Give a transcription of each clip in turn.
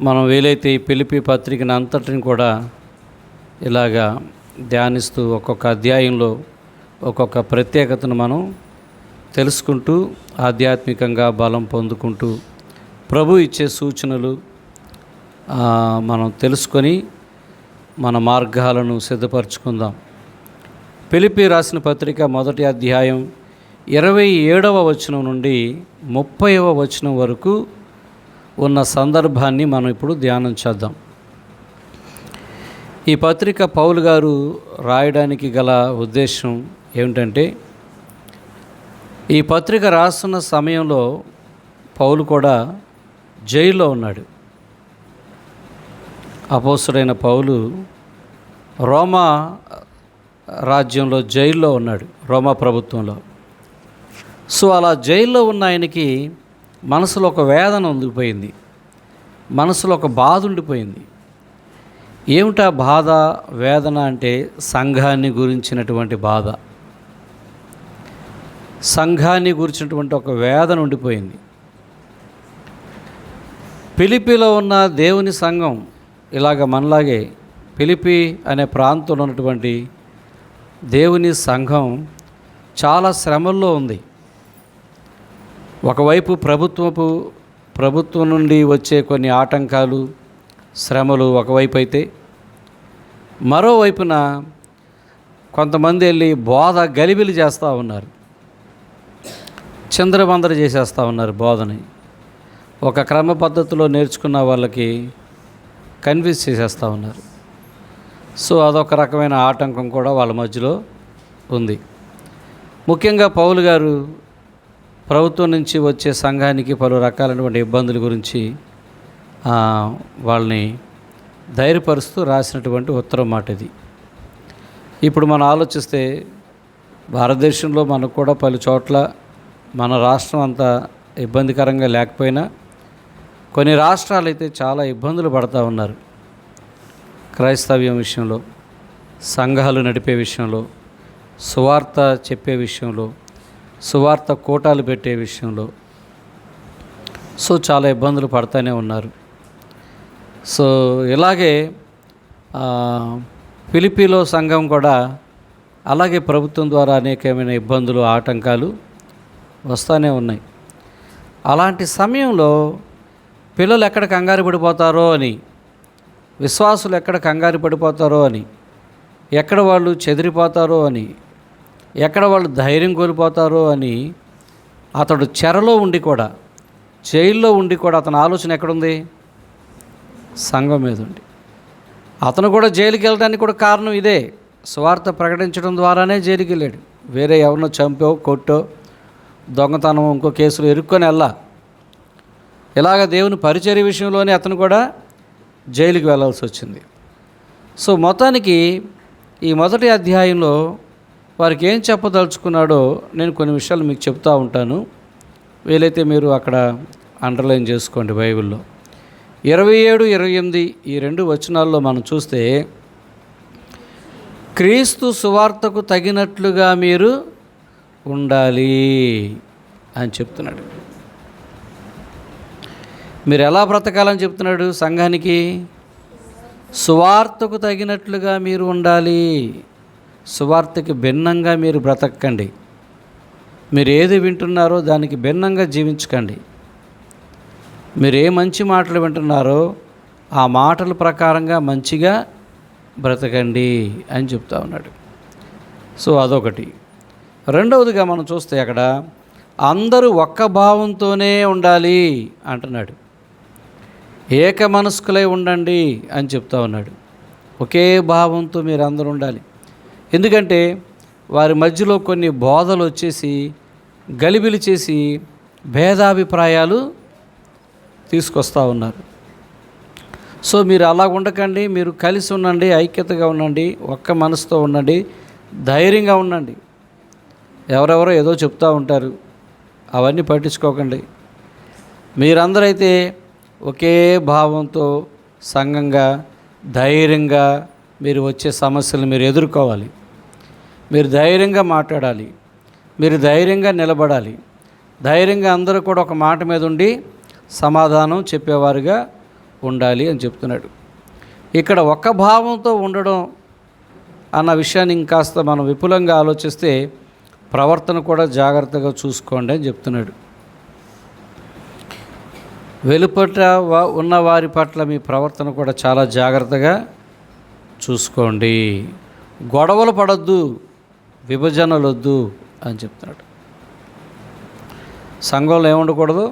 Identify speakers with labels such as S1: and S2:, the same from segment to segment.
S1: మనం వీలైతే ఈ ఫిలిప్పీ పత్రికను అంతటిని కూడా ఇలాగా ధ్యానిస్తూ ఒక్కొక్క అధ్యాయంలో ఒక్కొక్క ప్రత్యేకతను మనం తెలుసుకుంటూ ఆధ్యాత్మికంగా బలం పొందుకుంటూ ప్రభు ఇచ్చే సూచనలు మనం తెలుసుకొని మన మార్గాలను సిద్ధపరచుకుందాం. ఫిలిప్పీ రాసిన పత్రిక మొదటి అధ్యాయం 27వ వచనం నుండి 30వ వచనం వరకు ఉన్న సందర్భాన్ని మనం ఇప్పుడు ధ్యానం చేద్దాం. ఈ పత్రిక పౌలు గారు రాయడానికి గల ఉద్దేశం ఏమిటంటే, ఈ పత్రిక రాస్తున్న సమయంలో పౌలు కూడా జైల్లో ఉన్నాడు. అపోస్తలుడైన పౌలు రోమా రాజ్యంలో జైల్లో ఉన్నాడు, రోమా ప్రభుత్వంలో. సో అలా జైల్లో ఉన్న ఆయనకి మనసులో ఒక వేదన ఉండిపోయింది, మనసులో ఒక బాధ ఉండిపోయింది. ఏమిటా బాధ, వేదన అంటే సంఘాన్ని గురించినటువంటి బాధ, సంఘాన్ని గురించినటువంటి ఒక వేదన ఉండిపోయింది. ఫిలిప్పీలో ఉన్న దేవుని సంఘం ఇలాగ మనలాగే ఫిలిప్పీ అనే ప్రాంతంలో ఉన్నటువంటి దేవుని సంఘం చాలా శ్రమల్లో ఉంది. ఒకవైపు ప్రభుత్వం నుండి వచ్చే కొన్ని ఆటంకాలు, శ్రమలు ఒకవైపు అయితే, మరోవైపున కొంతమంది వెళ్ళి బోధ గలిబిలి చేస్తూ ఉన్నారు, చిందరబందర చేసేస్తూ ఉన్నారు బోధని. ఒక క్రమ పద్ధతిలో నేర్చుకున్న వాళ్ళకి కన్ఫ్యూజ్ చేసేస్తూ ఉన్నారు. సో అదొక రకమైన ఆటంకం కూడా వాళ్ళ మధ్యలో ఉంది. ముఖ్యంగా పౌలు గారు ప్రభుత్వం నుంచి వచ్చే సంఘానికి పలు రకాలైనటువంటి ఇబ్బందుల గురించి వాళ్ళని ధైర్యపరుస్తూ రాసినటువంటి ఉత్తరం మాట ఇది. ఇప్పుడు మనం ఆలోచిస్తే భారతదేశంలో మనకు కూడా పలు చోట్ల మన రాష్ట్రం అంత ఇబ్బందికరంగా లేకపోయినా కొన్ని రాష్ట్రాలు అయితే చాలా ఇబ్బందులు పడుతూ ఉన్నారు. క్రైస్తవ్యం విషయంలో, సంఘాలు నడిపే విషయంలో, సువార్త చెప్పే విషయంలో, సువార్త కూటాలు పెట్టే విషయంలో సో చాలా ఇబ్బందులు పడుతూనే ఉన్నారు. సో ఇలాగే ఫిలిప్పీలో సంఘం కూడా అలాగే ప్రభుత్వం ద్వారా అనేకమైన ఇబ్బందులు, ఆటంకాలు వస్తూనే ఉన్నాయి. అలాంటి సమయంలో పిల్లలు ఎక్కడ కంగారు పడిపోతారో అని, విశ్వాసులు ఎక్కడ కంగారు పడిపోతారో అని, ఎక్కడ వాళ్ళు చెదిరిపోతారో అని, ఎక్కడ వాళ్ళు ధైర్యం కోల్పోతారో అని అతడు చెరలో ఉండి కూడా, జైల్లో ఉండి కూడా అతని ఆలోచన ఎక్కడుంది? సంఘం మీద ఉంది. అతను కూడా జైలుకి వెళ్ళడానికి కూడా కారణం ఇదే. సువార్త ప్రకటించడం ద్వారానే జైలుకి వెళ్ళాడు. వేరే ఎవరినో చంపో, కొట్టో, దొంగతనం, ఇంకో కేసులు ఇరుక్కొని వెళ్ళా. ఇలాగ దేవుని పరిచర్య విషయంలోనే అతను కూడా జైలుకి వెళ్ళాల్సి వచ్చింది. సో మొత్తానికి ఈ మొదటి అధ్యాయంలో వారికి ఏం చెప్పదలుచుకున్నాడో నేను కొన్ని విషయాలు మీకు చెప్తూ ఉంటాను. వీలైతే మీరు అక్కడ అండర్లైన్ చేసుకోండి. బైబిల్లో 27, 28 ఈ 2 వచనాల్లో మనం చూస్తే, క్రీస్తు సువార్తకు తగినట్లుగా మీరు ఉండాలి అని చెప్తున్నాడు. మీరు ఎలా బ్రతకాలని చెప్తున్నాడు సంఘానికి? సువార్తకు తగినట్లుగా మీరు ఉండాలి. సువార్తకి భిన్నంగా మీరు బ్రతకండి. మీరు ఏది వింటున్నారో దానికి భిన్నంగా జీవించకండి. మీరు ఏ మంచి మాటలు వింటున్నారో ఆ మాటల ప్రకారంగా మంచిగా బ్రతకండి అని చెప్తా ఉన్నాడు. సో అదొకటి. రెండవదిగా మనం చూస్తే అక్కడ అందరూ ఒక్క భావంతోనే ఉండాలి అంటున్నాడు. ఏక మనస్కులై ఉండండి అని చెప్తా ఉన్నాడు. ఒకే భావంతో మీరు అందరూ ఉండాలి. ఎందుకంటే వారి మధ్యలో కొన్ని బోధలు వచ్చేసి గలిబిలి చేసి భేదాభిప్రాయాలు తీసుకొస్తూ ఉన్నారు. సో మీరు అలా ఉండకండి, మీరు కలిసి ఉండండి, ఐక్యతగా ఉండండి, ఒక్క మనసుతో ఉండండి, ధైర్యంగా ఉండండి. ఎవరెవరో ఏదో చెప్తూ ఉంటారు, అవన్నీ పట్టించుకోకండి. మీరందరైతే ఒకే భావంతో సంఘంగా ధైర్యంగా మీరు వచ్చే సమస్యలు మీరు ఎదుర్కోవాలి. మీరు ధైర్యంగా మాట్లాడాలి, మీరు ధైర్యంగా నిలబడాలి. ధైర్యంగా అందరూ కూడా ఒక మాట మీద ఉండి సమాధానం చెప్పేవారుగా ఉండాలి అని చెప్తున్నాడు. ఇక్కడ ఒక్క భావంతో ఉండడం అన్న విషయాన్ని ఇంకాస్త మనం విపులంగా ఆలోచిస్తే ప్రవర్తన కూడా జాగ్రత్తగా చూసుకోండి అని చెప్తున్నాడు. వెలుపట ఉన్న వారి పట్ల మీ ప్రవర్తన కూడా చాలా జాగ్రత్తగా చూసుకోండి. గొడవలు పడొద్దు, విభజనలు వద్దు అని చెప్తున్నాడు. సంఘంలో ఏముండకూడదు?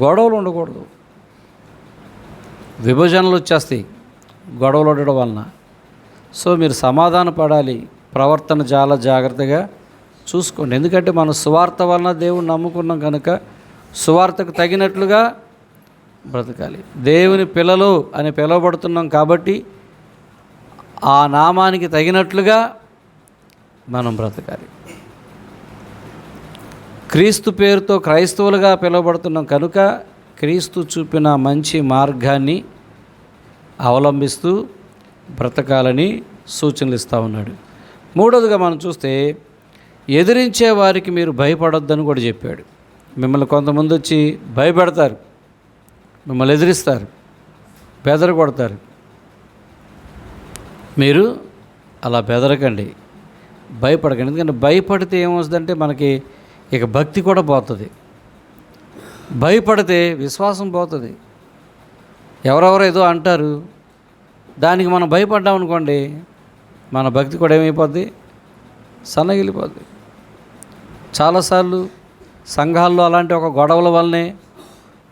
S1: గొడవలు ఉండకూడదు. విభజనలు వచ్చేస్తాయి గొడవలు ఉండడం వలన. సో మీరు సమాధాన పడాలి, ప్రవర్తన చాలా జాగ్రత్తగా చూసుకోండి. ఎందుకంటే మనం సువార్త వలన దేవుని నమ్ముకున్నాం కనుక సువార్తకు తగినట్లుగా బ్రతకాలి. దేవుని పిల్లలు అని పిలువబడుతున్నాం కాబట్టి ఆ నామానికి తగినట్లుగా మనం బ్రతకాలి. క్రీస్తు పేరుతో క్రైస్తవులుగా పిలువబడుతున్నాం కనుక క్రీస్తు చూపిన మంచి మార్గాన్ని అవలంబిస్తూ బ్రతకాలని సూచనలు ఇస్తూ ఉన్నాడు. మూడవదిగా మనం చూస్తే ఎదిరించే వారికి మీరు భయపడొద్దని కూడా చెప్పాడు. మిమ్మల్ని కొంతమంది వచ్చి భయపెడతారు, మిమ్మల్ని ఎదిరిస్తారు, బెదరగొడతారు. మీరు అలా బెదరకండి, భయపడకండి. ఎందుకంటే భయపడితే ఏమవుతుందంటే మనకి ఇక భక్తి కూడా పోతుంది. భయపడితే విశ్వాసం పోతుంది. ఎవరెవరో ఏదో అంటారు, దానికి మనం భయపడ్డాం అనుకోండి, మన భక్తి కూడా ఏమైపోద్ది? సన్నగిలిపోద్ది. చాలాసార్లు సంఘాల్లో అలాంటి ఒక గొడవల వల్లనే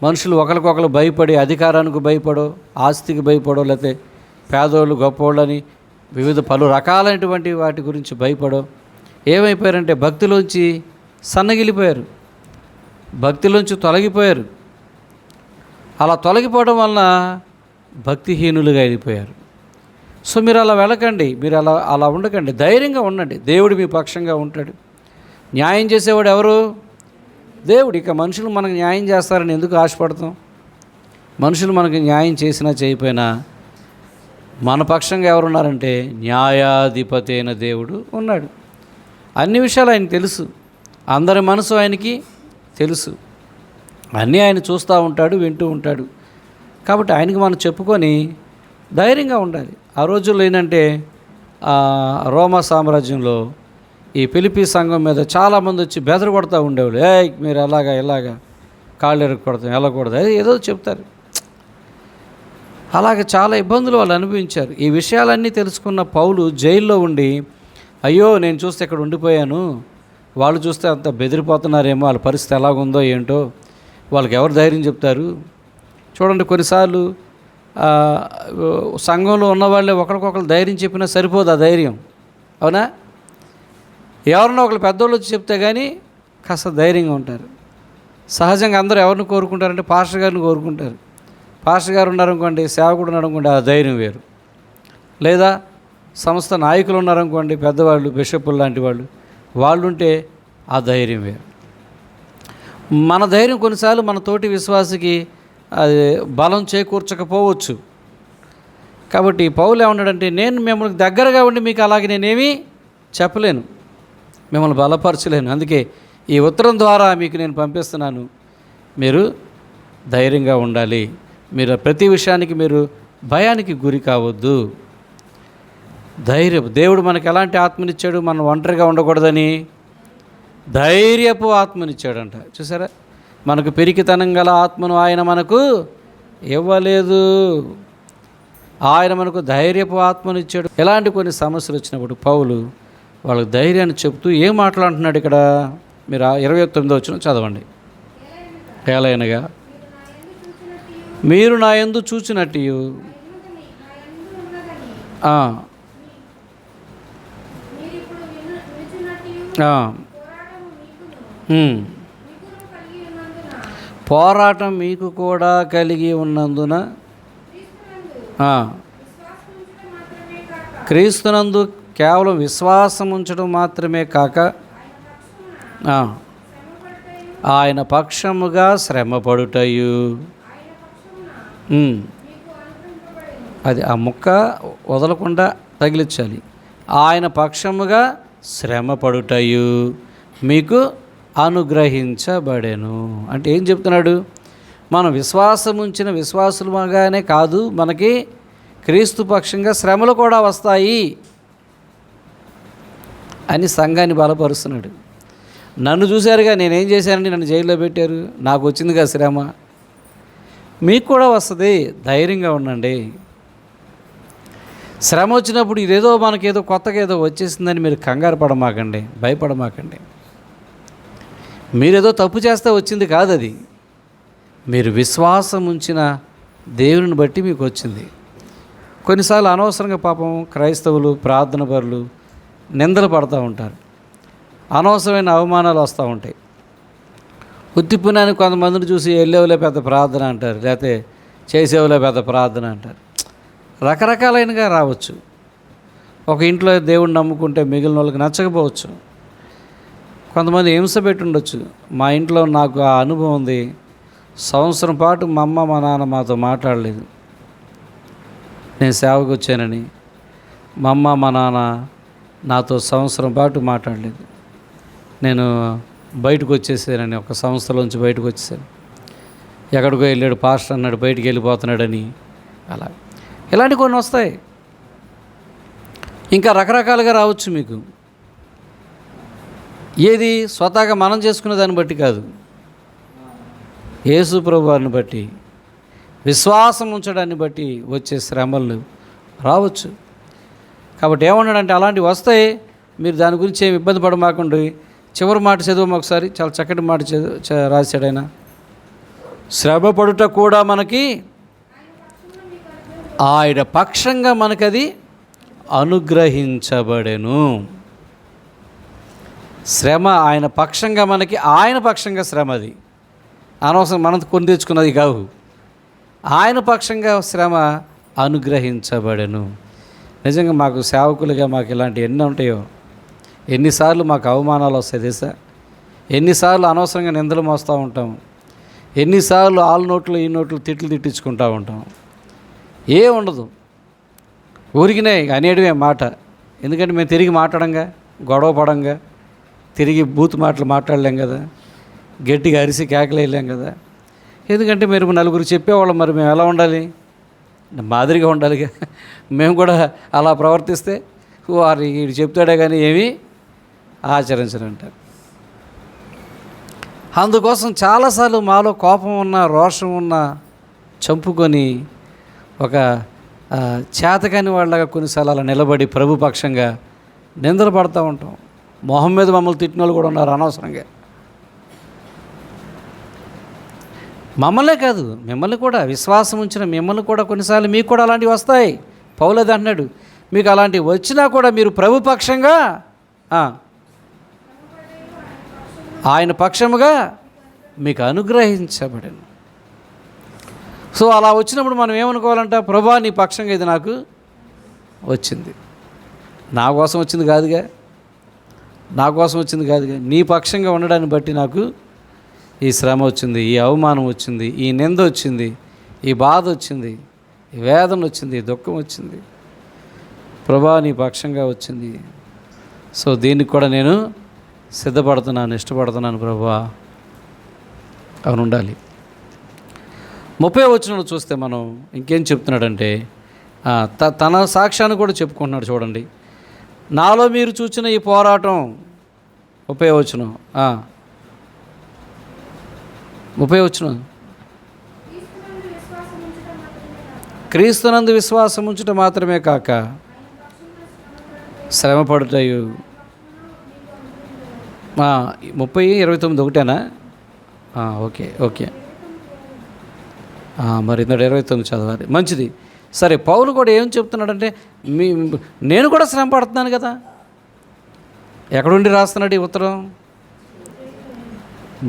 S1: మనుషులు ఒకరికొకరు భయపడి, అధికారానికి భయపడో, ఆస్తికి భయపడో, లేకపోతే పేదోళ్ళు గొప్పవాళ్ళని వివిధ పలు రకాలైనటువంటి వాటి గురించి భయపడో ఏమైపోయారంటే భక్తిలోంచి సన్నగిలిపోయారు, భక్తిలోంచి తొలగిపోయారు. అలా తొలగిపోవడం వలన భక్తిహీనులుగా అయిపోయారు. సో మీరు అలా వెళ్ళకండి, మీరు అలా ఉండకండి, ధైర్యంగా ఉండండి. దేవుడు మీ పక్షంగా ఉంటాడు. న్యాయం చేసేవాడు ఎవరు? దేవుడు. ఇక మనుషులు మనకు న్యాయం చేస్తారని ఎందుకు ఆశపడతాం? మనుషులు మనకి న్యాయం చేసినా చేయకపోయినా మన పక్షంగా ఎవరున్నారంటే న్యాయాధిపతి అయిన దేవుడు ఉన్నాడు. అన్ని విషయాలు ఆయనకు తెలుసు, అందరి మనసు ఆయనకి తెలుసు, అన్నీ ఆయన చూస్తూ ఉంటాడు, వింటూ ఉంటాడు. కాబట్టి ఆయనకి మనం చెప్పుకొని ధైర్యంగా ఉండాలి. ఆ రోజుల్లో ఏంటంటే రోమా సామ్రాజ్యంలో ఈ ఫిలిప్పీ సంఘం మీద చాలామంది వచ్చి బెదరు కొడతా ఉండేవాళ్ళు. మీరు ఇలాగా కాళ్ళు ఎరగకూడదు, వెళ్ళకూడదు, ఏదో చెప్తారు. అలాగే చాలా ఇబ్బందులు వాళ్ళు అనుభవించారు. ఈ విషయాలన్నీ తెలుసుకున్న పౌలు జైల్లో ఉండి, అయ్యో నేను చూస్తే ఇక్కడ ఉండిపోయాను, వాళ్ళు చూస్తే అంత బెదిరిపోతున్నారేమో, వాళ్ళ పరిస్థితి ఎలాగుందో ఏంటో, వాళ్ళకి ఎవరు ధైర్యం చెప్తారు? చూడండి, కొన్నిసార్లు సంఘంలో ఉన్నవాళ్ళే ఒకరికొకరు ధైర్యం చెప్పినా సరిపోదు ఆ ధైర్యం, అవునా? ఎవరన్నా ఒకరు పెద్దోళ్ళు వచ్చి చెప్తే కానీ కాస్త ధైర్యంగా ఉంటారు. సహజంగా అందరూ ఎవరిని కోరుకుంటారంటే పాస్టర్ గారిని కోరుకుంటారు. పాస్టర్ గారు ఉన్నారనుకోండి, సేవకుడు ఉన్నారనుకోండి, ఆ ధైర్యం వేరు. లేదా సంస్థ నాయకులు ఉన్నారనుకోండి, పెద్దవాళ్ళు, బిషప్పులు లాంటి వాళ్ళు ఉంటే ఆ ధైర్యం వేరు. మన ధైర్యం కొన్నిసార్లు మన తోటి విశ్వాసికి అది బలం చేకూర్చకపోవచ్చు. కాబట్టి పౌలు ఏమన్నాడంటే, నేను మిమ్మల్ని దగ్గరగా ఉండి మీకు అలాగే నేనేమీ చెప్పలేను, మిమ్మల్ని బలపరచలేను, అందుకే ఈ ఉత్తరం ద్వారా మీకు నేను పంపిస్తున్నాను, మీరు ధైర్యంగా ఉండాలి, మీరు ప్రతి విషయానికి మీరు భయానికి గురి కావద్దు. దేవుడు మనకు ఎలాంటి ఆత్మనిచ్చాడు? మనం ఒంటరిగా ఉండకూడదని ధైర్యపు ఆత్మనిచ్చాడంట. చూసారా, మనకు పెరికితనం గల ఆత్మను ఆయన మనకు ఇవ్వలేదు, ఆయన మనకు ధైర్యపు ఆత్మనిచ్చాడు. ఎలాంటి కొన్ని సమస్యలు వచ్చినప్పుడు పౌలు వాళ్ళకి ధైర్యాన్ని చెప్తూ ఏం మాట్లాడుతున్నాడు ఇక్కడ? మీరు 29వ వచనం చదవండి. ఏలైనగా మీరు నా యందు చూచినట్టు పోరాటం మీకు కూడా కలిగి ఉన్నందున క్రీస్తునందు కేవలం విశ్వాసం ఉంచడం మాత్రమే కాక ఆయన పక్షముగా శ్రమపడుటయు. అది ఆ ముక్క వదలకుండా తగిలించాలి. ఆయన పక్షముగా శ్రమపడుటయు మీకు అనుగ్రహించబడెను. అంటే ఏం చెప్తున్నాడు? మనం విశ్వాసముంచిన విశ్వాసులుగానే కాదు, మనకి క్రీస్తు పక్షంగా శ్రమలు కూడా వస్తాయి అని సంఘాన్ని బలపరుస్తున్నాడు. నన్ను చూశారుగా, నేనేం చేశానని నన్ను జైల్లో పెట్టారు, నాకు వచ్చిందిగా శ్రమ, మీకు కూడా వస్తుంది, ధైర్యంగా ఉండండి. శ్రమ వచ్చినప్పుడు ఇదేదో మనకేదో కొత్తగా ఏదో వచ్చేసిందని మీరు కంగారు పడమాకండి, భయపడమాకండి. మీరేదో తప్పు చేస్తే వచ్చింది కాదు అది, మీరు విశ్వాసం ఉంచిన దేవుని బట్టి మీకు వచ్చింది. కొన్నిసార్లు అనవసరంగా పాపం క్రైస్తవులు ప్రార్థన పరులు నిందలు పడుతూ ఉంటారు, అనవసరమైన అవమానాలు వస్తూ ఉంటాయి. ఉత్తిపుణ్యాన్ని కొంతమందిని చూసి వెళ్ళేవులే పెద్ద ప్రార్థన అంటారు, లేకపోతే చేసేవులే పెద్ద ప్రార్థన అంటారు. రకరకాలైనగా రావచ్చు. ఒక ఇంట్లో దేవుడిని నమ్ముకుంటే మిగిలిన వాళ్ళకి నచ్చకపోవచ్చు. కొంతమంది హింస పెట్టి ఉండొచ్చు. మా ఇంట్లో నాకు ఆ అనుభవం ఉంది, సంవత్సరం పాటు మా అమ్మ మా నాన్న మాతో మాట్లాడలేదు. నేను సేవకు వచ్చానని మా అమ్మ మా నాన్న నాతో సంవత్సరం పాటు మాట్లాడలేదు. నేను బయటకు వచ్చేసానని, ఒక సంస్థలోంచి బయటకు వచ్చేసాను. ఎక్కడికో వెళ్ళాడు పాస్టర్ అన్నాడు, బయటికి వెళ్ళిపోతున్నాడని. అలా ఇలాంటి కొన్ని వస్తాయి. ఇంకా రకరకాలుగా రావచ్చు మీకు. ఏది స్వతహాగా మనం చేసుకునే దాన్ని బట్టి కాదు, యేసు ప్రభువారిని బట్టి, విశ్వాసం ఉంచడాన్ని బట్టి వచ్చే శ్రమలు రావచ్చు. కాబట్టి ఏమన్నాడంటే, అలాంటివి వస్తాయి, మీరు దాని గురించి ఏమి ఇబ్బంది పడమాకండి. చివరి మాట చదువు ఒకసారి, చాలా చక్కటి మాట రాశాడు ఆయన. శ్రమ పడుట కూడా మనకి ఆయన పక్షంగా మనకది అనుగ్రహించబడెను. శ్రమ ఆయన పక్షంగా మనకి, ఆయన పక్షంగా శ్రమ, అది అనవసరం మనం కొని తెచ్చుకున్నది కావు. ఆయన పక్షంగా శ్రమ అనుగ్రహించబడెను. నిజంగా మాకు సేవకులుగా మాకు ఇలాంటి ఎన్ని ఉంటాయో, ఎన్నిసార్లు మాకు అవమానాలు వస్తాయి తెలుసా, ఎన్నిసార్లు అనవసరంగా నిందలు మోస్తూ ఉంటాం, ఎన్నిసార్లు ఆలు నోట్లు ఈ నోట్లు తిట్లు తిట్టించుకుంటూ ఉంటాం. ఏ ఉండదు, ఊరికినే అనేటివే మాట. ఎందుకంటే మేము తిరిగి మాట్లాడంగా, గొడవ పడంగా, తిరిగి బూత్ మాటలు మాట్లాడలేం కదా, గట్టిగా అరిసి కేకలేయలేం కదా. ఎందుకంటే మీరు నలుగురు చెప్పేవాళ్ళం, మరి మేము ఎలా ఉండాలి, మాదిరిగా ఉండాలిగా. మేము కూడా అలా ప్రవర్తిస్తే వారు వీడు చెప్తాడే కానీ ఏమీ ఆచరించరంటారు. అందుకోసం చాలాసార్లు మాలో కోపం ఉన్నా రోషం ఉన్నా చంపుకొని ఒక చేతకాని వాళ్ళగా కొన్నిసార్లు అలా నిలబడి ప్రభుపక్షంగా నిందలు పడుతూ ఉంటాం. మొహం మీద మమ్మల్ని తిట్టిన వాళ్ళు కూడా ఉన్నారు అనవసరంగా. మమ్మల్నే కాదు, మిమ్మల్ని కూడా, విశ్వాసం ఉంచిన మిమ్మల్ని కూడా కొన్నిసార్లు మీకు కూడా అలాంటివి వస్తాయి. పౌలది అన్నాడు, మీకు అలాంటివి వచ్చినా కూడా మీరు ప్రభుపక్షంగా ఆయన పక్షముగా మీకు అనుగ్రహించబడను. సో అలా వచ్చినప్పుడు మనం ఏమనుకోవాలంట, ప్రభా నీ పక్షంగా ఇది నాకు వచ్చింది, నా కోసం వచ్చింది కాదుగా, నా కోసం వచ్చింది కాదుగా, నీ పక్షంగా ఉండడాన్ని బట్టి నాకు ఈ శ్రమ వచ్చింది, ఈ అవమానం వచ్చింది, ఈ నింద వచ్చింది, ఈ బాధ వచ్చింది, ఈ వేదన వచ్చింది, ఈ దుఃఖం వచ్చింది, ప్రభా నీ పక్షంగా వచ్చింది. సో దీనికి కూడా నేను సిద్ధపడుతున్నాను, ఇష్టపడుతున్నాను ప్రభా అని ఉండాలి. 30వ వచనంలో చూస్తే మనం ఇంకేం చెప్తున్నాడంటే, తన సాక్ష్యాన్ని కూడా చెప్పుకుంటున్నాడు చూడండి. నాలో మీరు చూచిన ఈ పోరాటం, 30వ వచనం, 30వ వచనం, క్రీస్తునందు విశ్వాసం ఉంచుట మాత్రమే కాక శ్రమ పడుటయు. 30:29 ఒకటేనా? ఓకే ఓకే, మరి 29 చదవాలి, మంచిది. సరే, పౌలు కూడా ఏం చెప్తున్నాడంటే, నేను కూడా శ్రమ పడుతున్నాను కదా. ఎక్కడుండి రాస్తున్నాడు ఈ ఉత్తరం?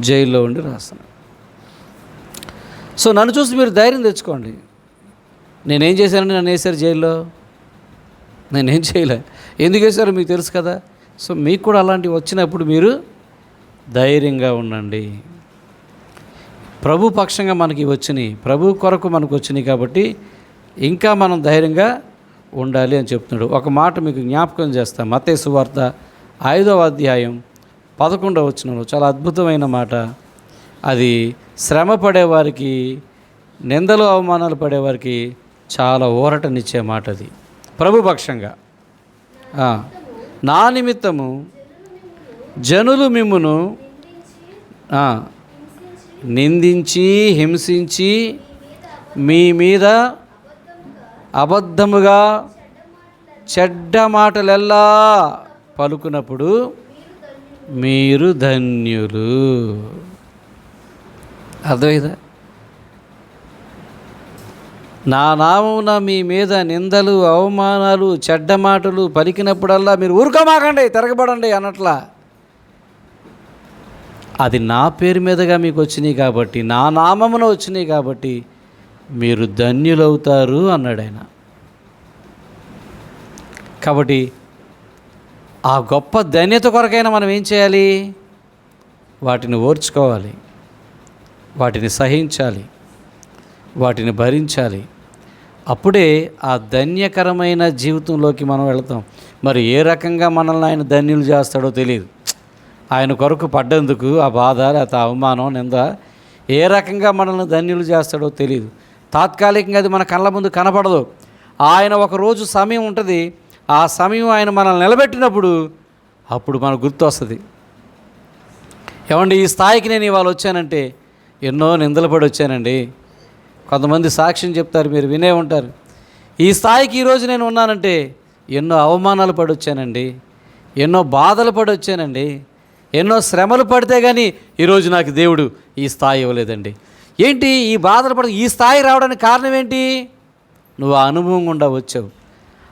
S1: జైల్లో ఉండి రాస్తున్నాడు. సో నన్ను చూసి మీరు ధైర్యం తెచ్చుకోండి. నేనేం చేశానని నన్ను వేశారు జైల్లో? నేనేం చేయలే. ఎందుకు వేశారో మీకు తెలుసు కదా. సో మీకు కూడా అలాంటివి వచ్చినప్పుడు మీరు ధైర్యంగా ఉండండి. ప్రభు పక్షంగా మనకి వచ్చినాయి, ప్రభు కొరకు మనకు వచ్చినాయి కాబట్టి ఇంకా మనం ధైర్యంగా ఉండాలి అని చెప్తున్నాడు. ఒక మాట మీకు జ్ఞాపకం చేస్తాం. మత్తయి సువార్త 5వ అధ్యాయం 11వ వచనంలో చాలా అద్భుతమైన మాట అది శ్రమ పడేవారికి, నిందలు అవమానాలు పడేవారికి చాలా ఊరటనిచ్చే మాట అది ప్రభుపక్షంగా. నా నిమిత్తము జనులు మిమ్మును నిందించి హింసించి మీ మీద అబద్ధముగా చెడ్డ మాటలెల్లా పలుకున్నప్పుడు మీరు ధన్యులు. అర్థమైందా? నా నామమున మీ మీద నిందలు అవమానాలు చెడ్డ మాటలు పలికినప్పుడల్లా మీరు ఊరుకోమాకండి, తిరగబడండి అన్నట్లా. అది నా పేరు మీదుగా మీకు వచ్చినాయి కాబట్టి, నా నామమున వచ్చినాయి కాబట్టి మీరు ధన్యులవుతారు అన్నాడు ఆయన. కాబట్టి ఆ గొప్ప ధన్యత కొరకైనా మనం ఏం చేయాలి? వాటిని ఓర్చుకోవాలి, వాటిని సహించాలి, వాటిని భరించాలి. అప్పుడే ఆ ధన్యకరమైన జీవితంలోకి మనం వెళతాం. మరి ఏ రకంగా మనల్ని ఆయన ధన్యులు చేస్తాడో తెలియదు. ఆయన కొరకు పడ్డందుకు ఆ బాధ లేకపోతే అవమానం నింద ఏ రకంగా మనల్ని ధన్యులు చేస్తాడో తెలియదు. తాత్కాలికంగా అది మన కళ్ళ ముందు కనపడదు. ఆయన ఒకరోజు సమయం ఉంటుంది, ఆ సమయం ఆయన మనల్ని నిలబెట్టినప్పుడు అప్పుడు మనకు గుర్తు వస్తుంది. ఏమండి, ఈ స్థాయికి నేను ఇవాళ వచ్చానంటే ఎన్నో నిందలు పడి వచ్చానండి. కొంతమంది సాక్ష్యం చెప్తారు, మీరు వినే ఉంటారు. ఈ స్థాయికి ఈరోజు నేను ఉన్నానంటే ఎన్నో అవమానాలు పడి వచ్చానండి, ఎన్నో బాధలు పడి వచ్చానండి, ఎన్నో శ్రమలు పడితే కానీ ఈరోజు నాకు దేవుడు ఈ స్థాయి ఇవ్వలేదండి. ఏంటి ఈ బాధలు పడి ఈ స్థాయి రావడానికి కారణం ఏంటి? నువ్వు ఆ అనుభవం గుండా వచ్చావు.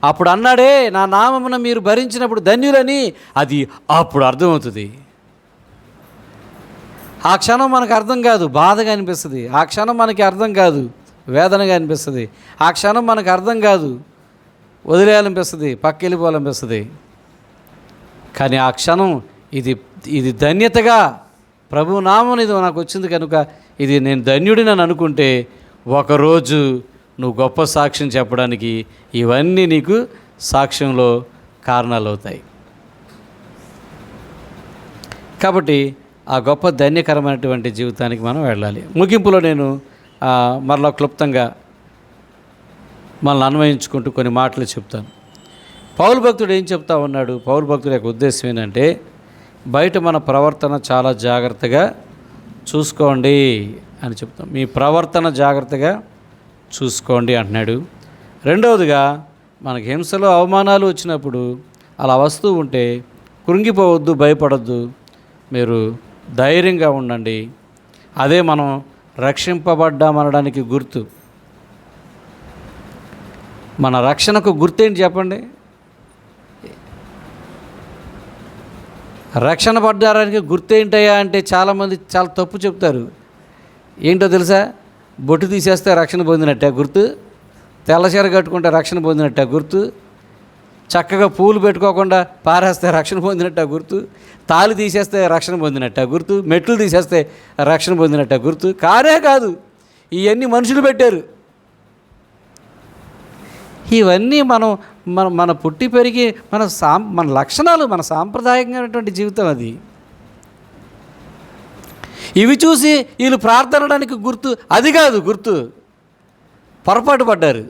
S1: అప్పుడు అన్నాడే, నా నామమున మీరు భరించినప్పుడు ధన్యులని. అది అప్పుడు అర్థమవుతుంది. ఆ క్షణం మనకు అర్థం కాదు, బాధగా అనిపిస్తుంది. ఆ క్షణం మనకి అర్థం కాదు, వేదనగా అనిపిస్తుంది. ఆ క్షణం మనకు అర్థం కాదు, వదిలేయాలనిపిస్తుంది, పక్క వెళ్ళిపోవాలనిపిస్తుంది. కానీ ఆ క్షణం ఇది ధన్యతగా ప్రభు నామం ఇది నాకు వచ్చింది కనుక ఇది నేను ధన్యుడిని అని అనుకుంటే ఒకరోజు నువ్వు గొప్ప సాక్ష్యం చెప్పడానికి ఇవన్నీ నీకు సాక్ష్యంలో కారణాలు అవుతాయి. కాబట్టి ఆ గొప్ప ధన్యకరమైనటువంటి జీవితానికి మనం వెళ్ళాలి. ముగింపులో నేను మరలా క్లుప్తంగా మనల్ని అన్వయించుకుంటూ కొన్ని మాటలు చెప్తాను. పౌలు భక్తుడు ఏం చెప్తా ఉన్నాడు? పౌలు భక్తుడి యొక్క ఉద్దేశం ఏంటంటే, బయట మన ప్రవర్తన చాలా జాగ్రత్తగా చూసుకోండి అని చెప్తాం. మీ ప్రవర్తన జాగ్రత్తగా చూసుకోండి అంటున్నాడు. రెండవదిగా మనకి హింసలు అవమానాలు వచ్చినప్పుడు అలా వస్తూ ఉంటే కృంగిపోవద్దు, భయపడద్దు, మీరు ధైర్యంగా ఉండండి. అదే మనం రక్షింపబడ్డామనడానికి గుర్తు. మన రక్షణకు గుర్తేంటి చెప్పండి? రక్షణ పడ్డారానికి గుర్తేంటయ్యా అంటే చాలామంది చాలా తప్పు చెప్తారు. ఏంటో తెలుసా? బొట్టు తీసేస్తే రక్షణ పొందినట్టే గుర్తు, తెల్లచీర కట్టుకుంటే రక్షణ పొందినట్టే గుర్తు, చక్కగా పూలు పెట్టుకోకుండా పారేస్తే రక్షణ పొందినట్టే గుర్తు, తాళి తీసేస్తే రక్షణ పొందినట్టే గుర్తు, మెట్లు తీసేస్తే రక్షణ పొందినట్టే గుర్తు. కానే కాదు, ఇవన్నీ మనుషులు పెట్టారు. ఇవన్నీ మన పుట్టి పెరిగి మన లక్షణాలు, మన సాంప్రదాయకమైనటువంటి జీవితం అది. ఇవి చూసి వీళ్ళు ప్రార్థనడానికి గుర్తు అది కాదు. గుర్తు పొరపాటు పడ్డారు,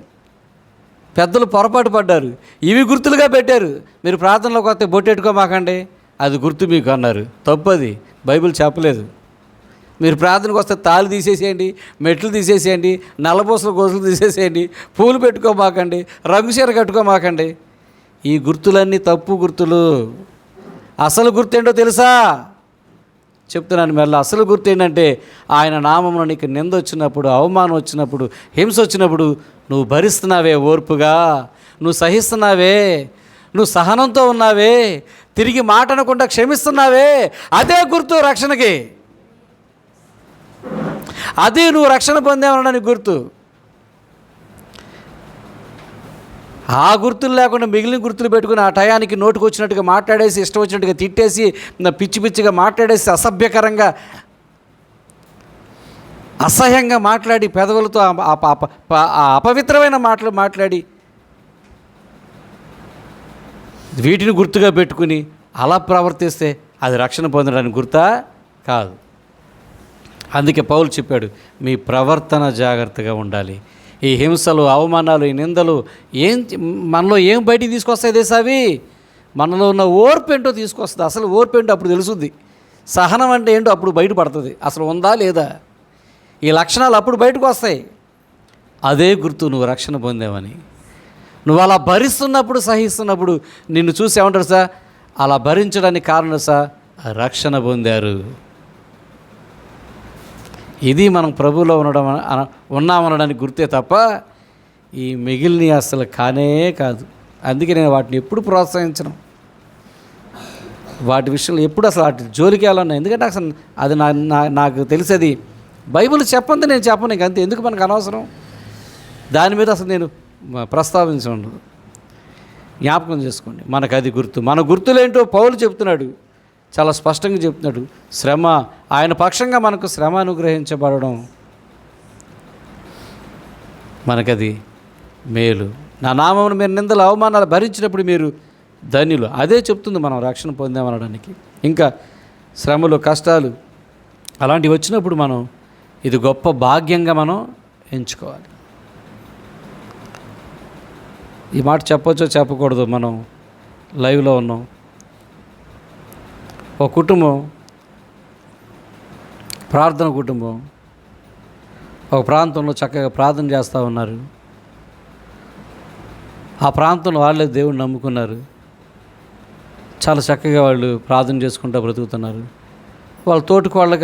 S1: పెద్దలు పొరపాటు పడ్డారు. ఇవి గుర్తులుగా పెట్టారు. మీరు ప్రార్థనలోకి వస్తే బొట్టెట్టుకోమాకండి, అది గుర్తు మీకు అన్నారు. తప్పది, బైబిల్ చెప్పలేదు. మీరు ప్రార్థనకు వస్తే తాళి తీసేసేయండి, మెట్లు తీసేసేయండి, నల్లపూసల గొలుసులు తీసేసేయండి, పూలు పెట్టుకోమాకండి, రంగు చీర కట్టుకోమాకండి. ఈ గుర్తులన్నీ తప్పు గుర్తులు. అసలు గుర్తు ఏంటో తెలుసా? చెప్తున్నాను మళ్ళీ. అసలు గుర్తు ఏంటంటే, ఆయన నామమున నీకు నింద వచ్చినప్పుడు, అవమానం వచ్చినప్పుడు, హింస వచ్చినప్పుడు నువ్వు భరిస్తున్నావే ఓర్పుగా, నువ్వు సహిస్తున్నావే, నువ్వు సహనంతో ఉన్నావే, తిరిగి మాట అనకుండా క్షమిస్తున్నావే, అదే గుర్తు రక్షణకి. అది నువ్వు రక్షణ పొందావనడానికి గుర్తు. ఆ గుర్తులు లేకుండా మిగిలిన గుర్తులు పెట్టుకుని ఆ టయానికి నోటుకు వచ్చినట్టుగా మాట్లాడేసి, ఇష్టం వచ్చినట్టుగా తిట్టేసి, పిచ్చి పిచ్చిగా మాట్లాడేసి, అసభ్యకరంగా అసహ్యంగా మాట్లాడి, పెదవులతో అపవిత్రమైన మాటలు మాట్లాడి వీటిని గుర్తుగా పెట్టుకుని అలా ప్రవర్తిస్తే అది రక్షణ పొందడానికి గుర్తా? కాదు. అందుకే పౌలు చెప్పాడు, మీ ప్రవర్తన జాగ్రత్తగా ఉండాలి. ఈ హింసలు, అవమానాలు, ఈ నిందలు మనలో ఏం బయటికి తీసుకొస్తాయి తెలుసా? అవి మనలో ఉన్న ఓర్పు ఏంటో తీసుకొస్తుంది. అసలు ఓర్పు ఏంటో అప్పుడు తెలుస్తుంది. సహనం అంటే ఏంటో అప్పుడు బయటపడుతుంది. అసలు ఉందా లేదా ఈ లక్షణాలు అప్పుడు బయటకు వస్తాయి. అదే గుర్తు నువ్వు రక్షణ పొందావని. నువ్వు అలా భరిస్తున్నప్పుడు, సహిస్తున్నప్పుడు నిన్ను చూసి ఏమంటారు సార్? అలా భరించడానికి కారణం సార్, రక్షణ పొందారు. ఇది మనం ప్రభువులో ఉన్నామనడానికి గుర్తే తప్ప ఈ మిగిలిన అసలు కానే కాదు. అందుకే నేను వాటిని ఎప్పుడు ప్రోత్సహించను. వాటి విషయంలో ఎప్పుడు అసలు వాటి జోలికి వెళ్ళను. ఎందుకంటే అసలు అది నాకు తెలిసేది బైబిల్ చెప్పంది, నేను చెప్పను. ఇంక అంతే. ఎందుకు మనకు అనవసరం దాని మీద అసలు నేను ప్రస్తావించను. జ్ఞాపకం చేసుకోండి, మనకు అది గుర్తు. మన గుర్తులేంటో పౌలు చెప్తున్నాడు, చాలా స్పష్టంగా చెప్తున్నాడు. శ్రమ, ఆయన పక్షంగా మనకు శ్రమ అనుగ్రహించబడడం మనకది మేలు. నా నామమును మీరు నిందలు, అవమానాలు భరించినప్పుడు మీరు ధన్యులు. అదే చెప్తుంది మనం రక్షణ పొందామనడానికి. ఇంకా శ్రమలు, కష్టాలు అలాంటివి వచ్చినప్పుడు మనం ఇది గొప్ప భాగ్యంగా మనం ఎంచుకోవాలి. ఈ మాట చెప్పొచ్చో చెప్పకూడదు, మనం లైవ్లో ఉన్నాం. ఒక కుటుంబం, ప్రార్థన కుటుంబం, ఒక ప్రాంతంలో చక్కగా ప్రార్థన చేస్తూ ఉన్నారు. ఆ ప్రాంతంలో వాళ్ళే దేవుడిని నమ్ముకున్నారు. చాలా చక్కగా వాళ్ళు ప్రార్థన చేసుకుంటూ బ్రతుకుతున్నారు. వాళ్ళ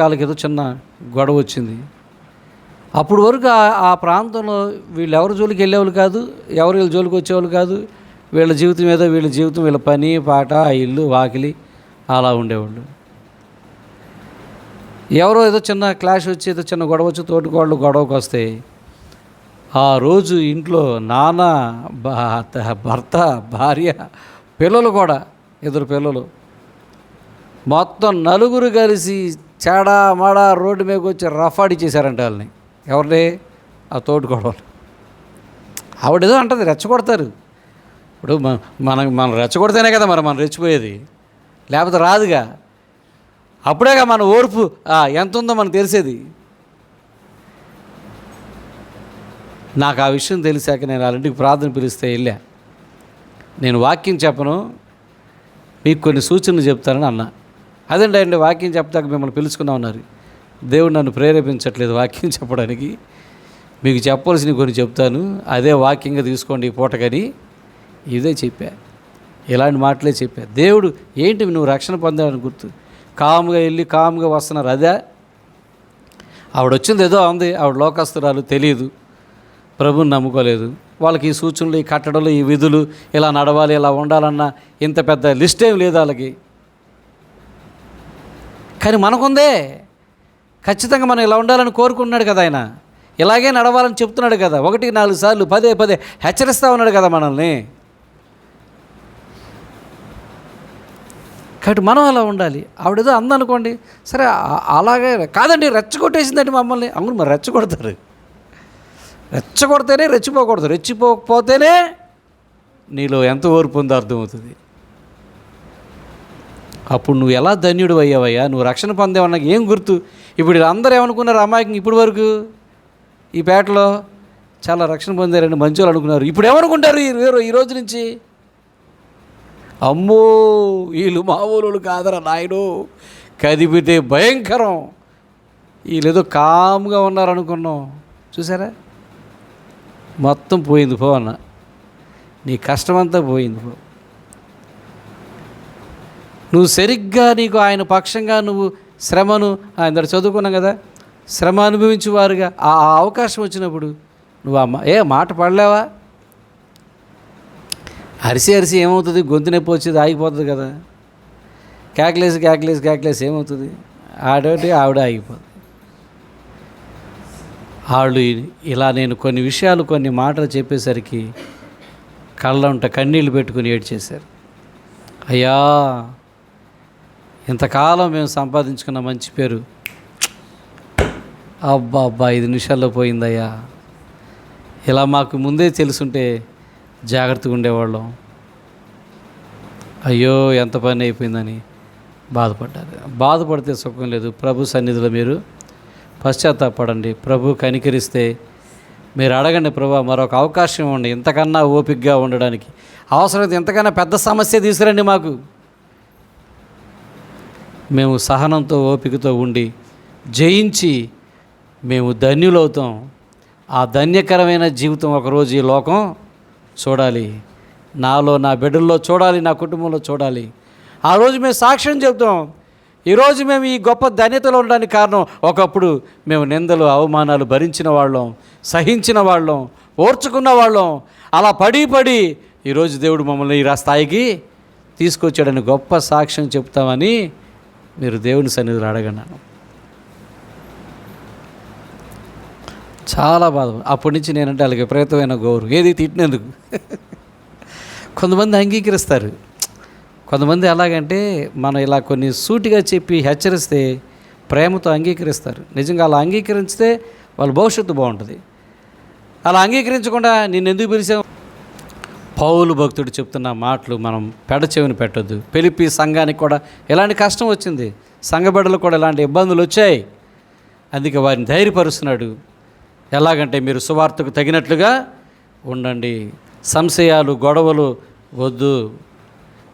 S1: వాళ్ళకి ఏదో చిన్న గొడవ వచ్చింది. అప్పుడు వరకు ఆ ప్రాంతంలో వీళ్ళు ఎవరి జోలికి వెళ్ళేవాళ్ళు కాదు, ఎవరు వీళ్ళ జోలికి వచ్చేవాళ్ళు కాదు. వీళ్ళ జీవితం ఏదో వీళ్ళ జీవితం, వీళ్ళ పని పాట, ఆ ఇల్లు వాకిలి అలా ఉండేవాళ్ళు. ఎవరో ఏదో చిన్న క్లాష్ వచ్చి, ఏదో చిన్న గొడవ వచ్చి తోటికోళ్ళు గొడవకు వస్తే ఆ రోజు ఇంట్లో నాన్న, భర్త, భార్య, పిల్లలు కూడా, 2 పిల్లలు, మొత్తం నలుగురు కలిసి చాడా మాడా రోడ్డు మీదకి వచ్చి రఫాడి చేశారంట వాళ్ళని. ఎవరిని? ఆ తోటికోడలు. ఆవిడేదో అంటది, రెచ్చగొడతారు. ఇప్పుడు మనం రెచ్చగొడితేనే కదా మనం రెచ్చిపోయేది, లేకపోతే రాదుగా. అప్పుడేగా మన ఓర్పు ఎంత ఉందో మనకు తెలిసేది. నాకు ఆ విషయం తెలిసాక నేను వాళ్ళ ఇంటికి ప్రార్థన పిలిస్తే వెళ్ళా. నేను వాక్యం చెప్పను, మీకు కొన్ని సూచనలు చెప్తానని అన్నా. అదేంటండి వాక్యం చెప్తాక మిమ్మల్ని పిలుచుకున్నా ఉన్నారు. దేవుడు నన్ను ప్రేరేపించట్లేదు వాక్యం చెప్పడానికి. మీకు చెప్పవలసినవి కొన్ని చెప్తాను, అదే వాక్యంగా తీసుకోండి ఈ పూటకని ఇదే చెప్పా. ఇలాంటి మాటలే చెప్పా. దేవుడు ఏంటి నువ్వు రక్షణ పొందాలని గుర్తు. కాముగా వెళ్ళి కాముగా వస్తున్నారు. అదే ఆవిడ వచ్చింది ఏదో ఉంది, ఆవిడ లోకస్తురాలు, తెలియదు, ప్రభుని నమ్ముకోలేదు. వాళ్ళకి ఈ సూచనలు, ఈ కట్టడలు, ఈ విధులు, ఇలా నడవాలి, ఇలా ఉండాలన్న ఇంత పెద్ద లిస్ట్ ఏం లేదు వాళ్ళకి. కానీ మనకుందే. ఖచ్చితంగా మనం ఇలా ఉండాలని కోరుకుంటున్నాడు కదా ఆయన. ఇలాగే నడవాలని చెప్తున్నాడు కదా. 1-4 సార్లు పదే హెచ్చరిస్తూ ఉన్నాడు కదా మనల్ని. కాబట్టి మనం అలా ఉండాలి. ఆవిడేదో అందనుకోండి, సరే అలాగే కాదండి రెచ్చగొట్టేసిందండి మమ్మల్ని. అవును, మరి రెచ్చగొడితేనే రెచ్చిపోకూడదు. రెచ్చిపోకపోతేనే నీలో ఎంత ఓర్పు ఉందో అర్థమవుతుంది. అప్పుడు నువ్వు ఎలా ధన్యుడు అయ్యావయ్యా, నువ్వు రక్షణ పొందేవన్నా ఏం గుర్తు. ఇప్పుడు అందరూ ఏమనుకున్నారు? అమ్మాయికి ఇప్పటి వరకు ఈ పేటలో చాలా రక్షణ పొందారని మంచి వాళ్ళు అనుకున్నారు. ఇప్పుడు ఏమనుకుంటారు ఈ రోజు నుంచి? అమ్మో వీళ్ళు మామూలు కాదరా నాయుడు, కదిపితే భయంకరం, వీళ్ళేదో కామ్గా ఉన్నారనుకున్నాం. చూసారా, మొత్తం పోయింది పో అన్న. నీ కష్టమంతా పోయింది పో. నువ్వు సరిగ్గా నీకు ఆయన పక్షంగా నువ్వు శ్రమను, ఆయన చదువుకున్నాం కదా, శ్రమ అనుభవించేవారుగా ఆ అవకాశం వచ్చినప్పుడు నువ్వు మాట పడలేవా? అరిసి ఏమవుతుంది? గొంతు నొప్పి వచ్చేది, ఆగిపోతుంది కదా. కేకలేసి ఏమవుతుంది? ఆవిడ ఆగిపోతుంది. వాళ్ళు ఇలా నేను కొన్ని విషయాలు, కొన్ని మాటలు చెప్పేసరికి కళ్ళంట కన్నీళ్ళు పెట్టుకుని ఏడ్చేశారు. అయ్యా, ఇంతకాలం మేము సంపాదించుకున్న మంచి పేరు అబ్బా 5 నిమిషాల్లో పోయిందయ్యా. ఇలా మాకు ముందే తెలుసుంటే జాగ్రత్తగా ఉండేవాళ్ళం. అయ్యో ఎంత పని అయిపోయిందని బాధపడ్డారు. బాధపడితే సుఖం లేదు. ప్రభు సన్నిధిలో మీరు పశ్చాత్తాపడండి. ప్రభు కనికరిస్తే మీరు అడగండి, ప్రభు మరొక అవకాశం ఇవ్వండి ఇంతకన్నా ఓపికగా ఉండడానికి. అవసరమైతే ఇంతకన్నా పెద్ద సమస్య తీసుకురండి మాకు. మేము సహనంతో ఓపికతో ఉండి జయించి మేము ధన్యులవుతాం. ఆ ధన్యకరమైన జీవితం ఒకరోజు ఈ లోకం చూడాలి. నాలో, నా బిడ్డల్లో చూడాలి, నా కుటుంబంలో చూడాలి. ఆ రోజు మేము సాక్ష్యం చెబుతాం. ఈరోజు మేము ఈ గొప్ప ధన్యతలో ఉండడానికి కారణం, ఒకప్పుడు మేము నిందలు అవమానాలు భరించిన వాళ్ళం, సహించిన వాళ్ళం, ఓర్చుకున్న వాళ్ళం. అలా పడి ఈరోజు దేవుడు మమ్మల్ని ఈ స్థాయికి తీసుకొచ్చాడని గొప్ప సాక్ష్యం చెప్తామని మీరు దేవుని సన్నిధిలో అడగన్నాను. చాలా బాధ. అప్పటి నుంచి నేనంటే వాళ్ళకి విపరీతమైన గౌరవం. ఏది తిట్టినందుకు. కొంతమంది అంగీకరిస్తారు, కొంతమంది ఎలాగంటే మనం ఇలా కొన్ని సూటిగా చెప్పి హెచ్చరిస్తే ప్రేమతో అంగీకరిస్తారు. నిజంగా అలా అంగీకరిస్తే వాళ్ళ భవిష్యత్తు బాగుంటుంది. అలా అంగీకరించకుండా నిన్నెందుకు పిలిచాం? పౌలు భక్తుడు చెప్తున్న మాటలు మనం పెడచెవిని పెట్టొద్దు. ఫిలిప్పీ సంఘానికి కూడా ఎలాంటి కష్టం వచ్చింది, సంఘ బిడ్డలు కూడా ఎలాంటి ఇబ్బందులు వచ్చాయి. అందుకే వారిని ధైర్యపరుస్తున్నాడు. ఎలాగంటే మీరు సువార్తకు తగినట్లుగా ఉండండి, సంశయాలు గొడవలు వద్దు,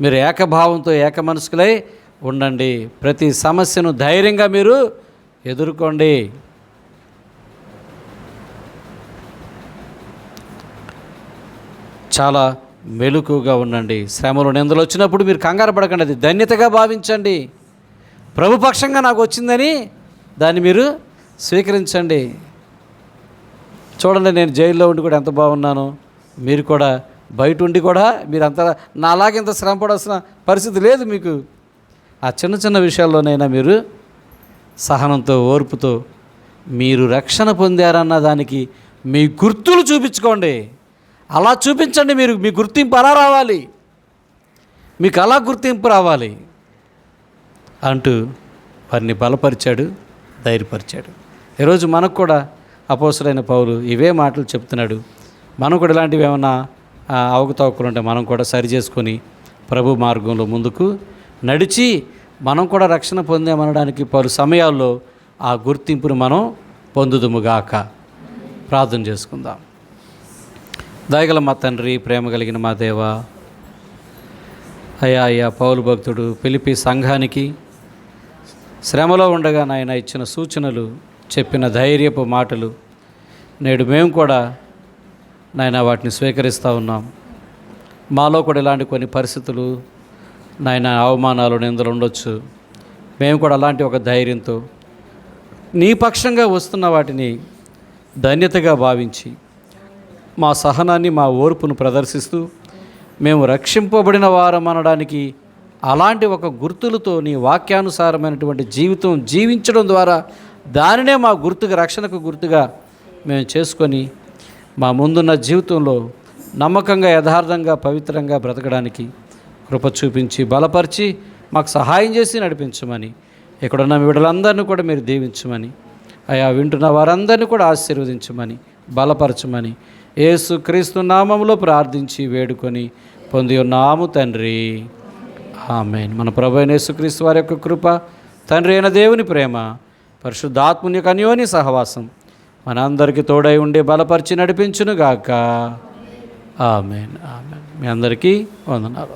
S1: మీరు ఏకభావంతో ఏక మనసుకులై ఉండండి, ప్రతి సమస్యను ధైర్యంగా మీరు ఎదుర్కోండి. చాలా మెలకుగా ఉండండి. శ్రమలు నిందలు వచ్చినప్పుడు మీరు కంగారు పడకండి, అది ధన్యతగా భావించండి. ప్రభుపక్షంగా నాకు వచ్చిందని దాన్ని మీరు స్వీకరించండి. చూడండి, నేను జైల్లో ఉండి కూడా ఎంత బాగున్నాను, మీరు కూడా బయట ఉండి కూడా మీరు అంత నాలాగింత శ్రమ పడాల్సిన పరిస్థితి లేదు మీకు. ఆ చిన్న చిన్న విషయాల్లోనైనా మీరు సహనంతో ఓర్పుతో మీరు రక్షణ పొందారన్న దానికి మీ గుర్తులు చూపించుకోండి. అలా చూపించండి. మీరు మీ గుర్తింపు అలా రావాలి, మీకు అలా గుర్తింపు రావాలి అంటూ వారిని బలపరిచాడు, ధైర్యపరిచాడు. ఈరోజు మనకు కూడా అపోస్తలుడైన పౌలు ఇవే మాటలు చెప్తున్నాడు. మనం కూడా ఇలాంటివి ఏమన్నా అవకతవకలు ఉంటే మనం కూడా సరి చేసుకొని ప్రభు మార్గంలో ముందుకు నడిచి మనం కూడా రక్షణ పొందామనడానికి పలు సమయాల్లో ఆ గుర్తింపును మనం పొందుదుముగాక. ప్రార్థన చేసుకుందాం. దయగల మా తండ్రి, ప్రేమ కలిగిన మా దేవ, అయ్యా పౌలు భక్తుడు ఫిలిప్పీ సంఘానికి శ్రమలో ఉండగా నాయన ఇచ్చిన సూచనలు, చెప్పిన ధైర్యపు మాటలు నేడు మేము కూడా నాయన వాటిని స్వీకరిస్తూ ఉన్నాం. మాలో కూడా ఇలాంటి కొన్ని పరిస్థితులు నాయన అవమానాలు నిందలు ఉండొచ్చు. మేము కూడా అలాంటి ఒక ధైర్యంతో నీ పక్షంగా వస్తున్న వాటిని ధన్యతగా భావించి మా సహనాన్ని, మా ఓర్పును ప్రదర్శిస్తూ మేము రక్షింపబడిన వారం అనడానికి అలాంటి ఒక గుర్తులతో నీ వాక్యానుసారమైనటువంటి జీవితం జీవించడం ద్వారా దానినే మా గుర్తుగా, రక్షణకు గుర్తుగా మేము చేసుకొని మా ముందున్న జీవితంలో నమ్మకంగా, యథార్థంగా, పవిత్రంగా బ్రతకడానికి కృప చూపించి బలపరిచి మాకు సహాయం చేసి నడిపించమని, ఇక్కడున్న బిడ్డలందరినీ కూడా మీరు దీవించమని, అయా వింటున్న వారందరినీ కూడా ఆశీర్వదించమని, బలపరచమని యేసు క్రీస్తు నామములో ప్రార్థించి వేడుకొని పొంది ఉన్నాము తండ్రి. ఆమేన్. మన ప్రభు అయిన యేసుక్రీస్తు వారి యొక్క కృప, తండ్రి అయిన దేవుని ప్రేమ, పరిశుద్ధాత్ముని యొక్క అన్యోన్య సహవాసం మనందరికీ తోడై ఉండి బలపరిచి నడిపించునుగాక. ఆమేన్. ఆమేన్. మీ అందరికీ వందనాలు.